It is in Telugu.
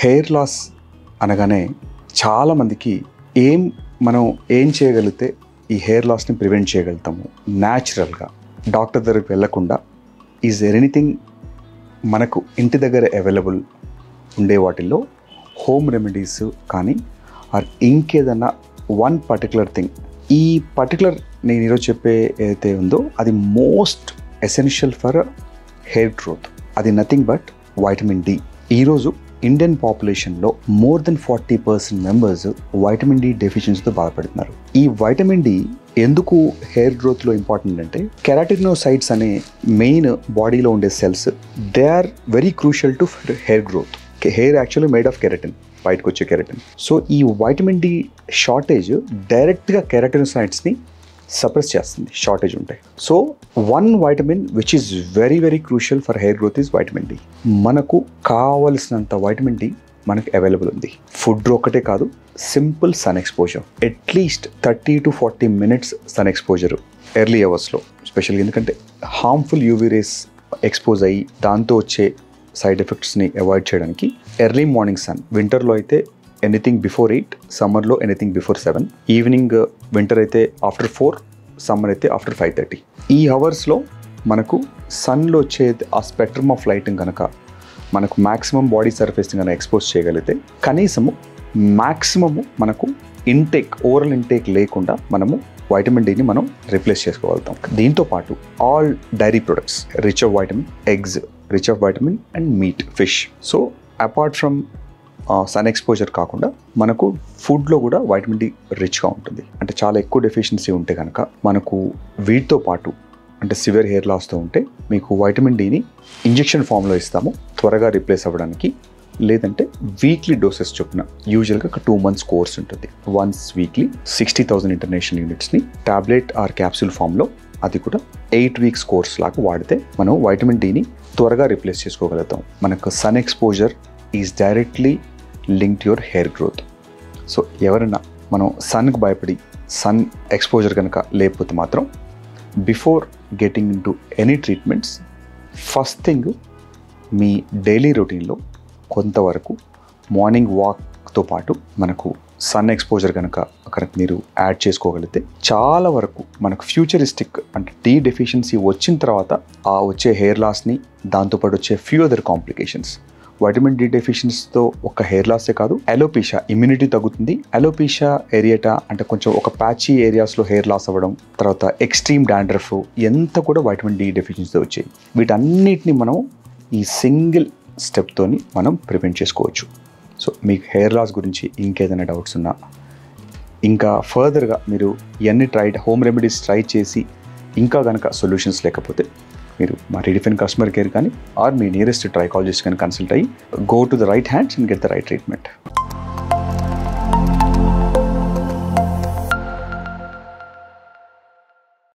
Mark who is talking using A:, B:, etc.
A: హెయిర్ లాస్ అనగానే చాలామందికి మనం ఏం చేయగలిగితే ఈ హెయిర్ లాస్ని ప్రివెంట్ చేయగలుగుతాము న్యాచురల్గా డాక్టర్ దగ్గరికి వెళ్ళకుండా. ఈజ్ దేర్ ఎనీథింగ్ మనకు ఇంటి దగ్గర అవైలబుల్ ఉండే వాటిల్లో హోమ్ రెమెడీస్ కానీ ఆర్ ఇంకేదన్నా వన్ పర్టికులర్ థింగ్, ఈ పర్టికులర్ నేను ఈరోజు చెప్పే ఏదైతే ఉందో అది most essential for hair growth. అది నథింగ్ బట్ వైటమిన్ డి. ఈరోజు ఇండియన్ పాపులేషన్లో more than 40% members vitamin D డెఫిషియన్సీతో బాధపడుతున్నారు. ఈ వైటమిన్ డి ఎందుకు హెయిర్ గ్రోత్లో ఇంపార్టెంట్ అంటే కెరాటినోసైట్స్ అనే మెయిన్ బాడీలో ఉండే cells they are very crucial to hair growth. Hair actually made of keratin, బయటకు వచ్చే కెరటిన్. సో ఈ వైటమిన్ డి షార్టేజ్ డైరెక్ట్గా కెరాటినోసైట్స్ని సప్రెస్ చేస్తుంది షార్టేజ్ ఉంటాయి. So one vitamin which is very very crucial for hair growth is vitamin D. మనకు కావలసినంత వైటమిన్ డి మనకు అవైలబుల్ ఉంది. ఫుడ్ ఒక్కటే కాదు, simple sun exposure, at least 30 to 40 minutes sun exposure early అవర్స్లో స్పెషల్గా. ఎందుకంటే హార్మ్ఫుల్ యూవీ రేస్ ఎక్స్పోజ్ అయ్యి దాంతో వచ్చే సైడ్ ఎఫెక్ట్స్ని అవాయిడ్ చేయడానికి ఎర్లీ మార్నింగ్ సన్, వింటర్లో అయితే ఎనీథింగ్ బిఫోర్ 8, సమ్మర్లో ఎనీథింగ్ బిఫోర్ 7, ఈవినింగ్ వింటర్ అయితే ఆఫ్టర్ 4, సమ్మర్ అయితే ఆఫ్టర్ 5:30. ఈ అవర్స్లో మనకు సన్లో వచ్చే ఆ స్పెక్ట్రమ్ ఆఫ్ లైట్ని కనుక మనకు మ్యాక్సిమం బాడీ సర్ఫేస్ని కనుక ఎక్స్పోజ్ చేయగలిగితే మ్యాక్సిమము మనకు ఓవరాల్ ఇంటేక్ లేకుండా మనము వైటమిన్ డిని మనం రీప్లేస్ చేసుకోగలుగుతాం. దీంతోపాటు all dairy products rich of vitamin, eggs rich of vitamin and meat, fish. So apart from sun exposure కాకుండా మనకు ఫుడ్లో కూడా వైటమిన్ డి రిచ్గా ఉంటుంది. అంటే చాలా ఎక్కువ డెఫిషియన్సీ ఉంటే కనుక మనకు వీటితో పాటు అంటే సివియర్ హెయిర్ లాస్తో ఉంటే మీకు వైటమిన్ డిని ఇంజెక్షన్ ఫామ్లో ఇస్తాము త్వరగా రీప్లేస్ అవ్వడానికి. లేదంటే వీక్లీ డోసెస్ చొప్పున యూజువల్గా ఒక 2 months కోర్స్ ఉంటుంది. వన్స్ వీక్లీ 60,000 ఇంటర్నేషనల్ యూనిట్స్ని టాబ్లెట్ ఆర్ క్యాప్సూల్ ఫామ్లో, అది కూడా 8 weeks కోర్స్ లాగా వాడితే మనం వైటమిన్ డిని త్వరగా రీప్లేస్ చేసుకోగలుగుతాం. మనకు sun exposure is directly linked your hair growth. So ఎవరైనా మనం సన్కి భయపడి సన్ ఎక్స్పోజర్ కనుక లేకపోతే మాత్రం before getting into any treatments, first thing మీ డైలీ రొటీన్లో కొంతవరకు మార్నింగ్ వాక్తో పాటు మనకు సన్ ఎక్స్పోజర్ కనుక మీరు యాడ్ చేసుకోగలిగితే చాలా వరకు మనకు ఫ్యూచరిస్టిక్ అంటే డి డెఫిషియన్సీ వచ్చిన తర్వాత ఆ వచ్చే హెయిర్ లాస్ని, దాంతోపాటు వచ్చే few other complications, vitamin D డెఫిషియన్సీతో ఒక హెయిర్ లాసే కాదు, అలోపీషియా ఇమ్యూనిటీ తగ్గుతుంది. అలోపీషియా ఏరియాటా అంటే కొంచెం ఒక ప్యాచీ ఏరియాస్లో హెయిర్ లాస్ అవ్వడం, తర్వాత ఎక్స్ట్రీమ్ డాండ్రఫ్, ఎంత కూడా వైటమిన్ డి డెఫిషియన్సీతో వచ్చాయి. వీటన్నిటిని మనం ఈ సింగిల్ స్టెప్తోని మనం ప్రివెంట్ చేసుకోవచ్చు. సో మీకు హెయిర్ లాస్ గురించి ఇంకేదైనా డౌట్స్ ఉన్నా, ఇంకా ఫర్దర్గా మీరు ఇవన్నీ హోమ్ రెమెడీస్ ట్రై చేసి ఇంకా కనుక సొల్యూషన్స్ లేకపోతే మీరు మా రెడిఫైన్ కస్టమర్ కేర్ కానీ ఆర్ మీ నియరెస్ట్ ట్రైకాలజిస్ట్ కానీ కన్సల్ట్ అయ్యి go to the right hands and get the right treatment.